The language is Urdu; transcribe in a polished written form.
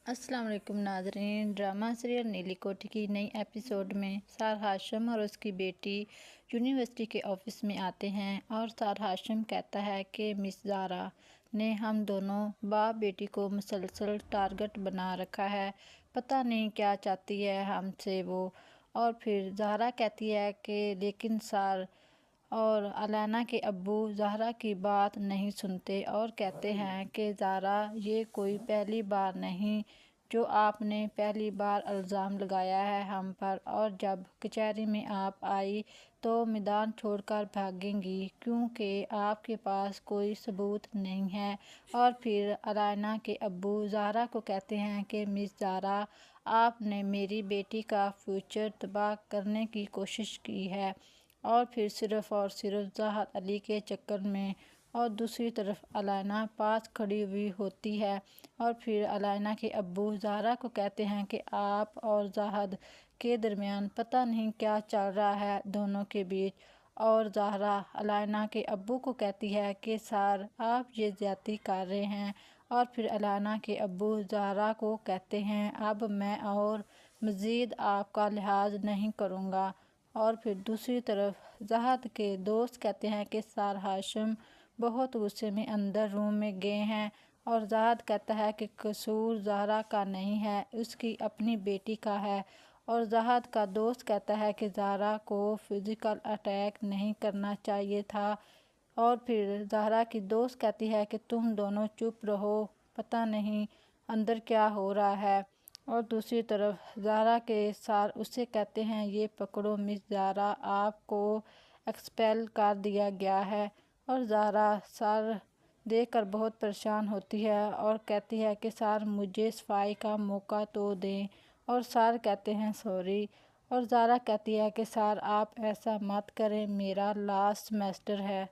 السلام علیکم ناظرین، ڈرامہ سیریل نیلی کوٹھی کی نئی ایپیسوڈ میں سار ہاشم اور اس کی بیٹی یونیورسٹی کے آفس میں آتے ہیں اور سار ہاشم کہتا ہے کہ مس زہرا نے ہم دونوں باپ بیٹی کو مسلسل ٹارگٹ بنا رکھا ہے، پتہ نہیں کیا چاہتی ہے ہم سے وہ۔ اور پھر زہرا کہتی ہے کہ لیکن سار اور علینا کے ابو زہرا کی بات نہیں سنتے اور کہتے ہیں کہ زہرا یہ کوئی پہلی بار نہیں جو آپ نے پہلی بار الزام لگایا ہے ہم پر، اور جب کچہری میں آپ آئی تو میدان چھوڑ کر بھاگیں گی کیونکہ آپ کے پاس کوئی ثبوت نہیں ہے۔ اور پھر علینا کے ابو زہرا کو کہتے ہیں کہ مس زہرا آپ نے میری بیٹی کا فیوچر تباہ کرنے کی کوشش کی ہے، اور پھر صرف اور صرف زاہد علی کے چکر میں۔ اور دوسری طرف علینا پاس کھڑی ہوئی ہوتی ہے اور پھر علینا کے ابو زہرا کو کہتے ہیں کہ آپ اور زاہد کے درمیان پتہ نہیں کیا چل رہا ہے دونوں کے بیچ۔ اور زہرا علینا کے ابو کو کہتی ہے کہ سار آپ یہ زیادتی کر رہے ہیں، اور پھر علینا کے ابو زہرا کو کہتے ہیں اب میں اور مزید آپ کا لحاظ نہیں کروں گا۔ اور پھر دوسری طرف زاہد کے دوست کہتے ہیں کہ سار ہاشم بہت غصے میں اندر روم میں گئے ہیں، اور زاہد کہتا ہے کہ قصور زہرا کا نہیں ہے، اس کی اپنی بیٹی کا ہے۔ اور زاہد کا دوست کہتا ہے کہ زہرا کو فزیکل اٹیک نہیں کرنا چاہیے تھا۔ اور پھر زہرا کی دوست کہتی ہے کہ تم دونوں چپ رہو، پتہ نہیں اندر کیا ہو رہا ہے۔ اور دوسری طرف زہرا کے سار اسے کہتے ہیں یہ پکڑو مس زہرا آپ کو ایکسپیل کر دیا گیا ہے۔ اور زہرا سار دیکھ کر بہت پریشان ہوتی ہے اور کہتی ہے کہ سار مجھے صفائی کا موقع تو دیں، اور سار کہتے ہیں سوری۔ اور زہرا کہتی ہے کہ سار آپ ایسا مت کریں، میرا لاسٹ سیمسٹر ہے۔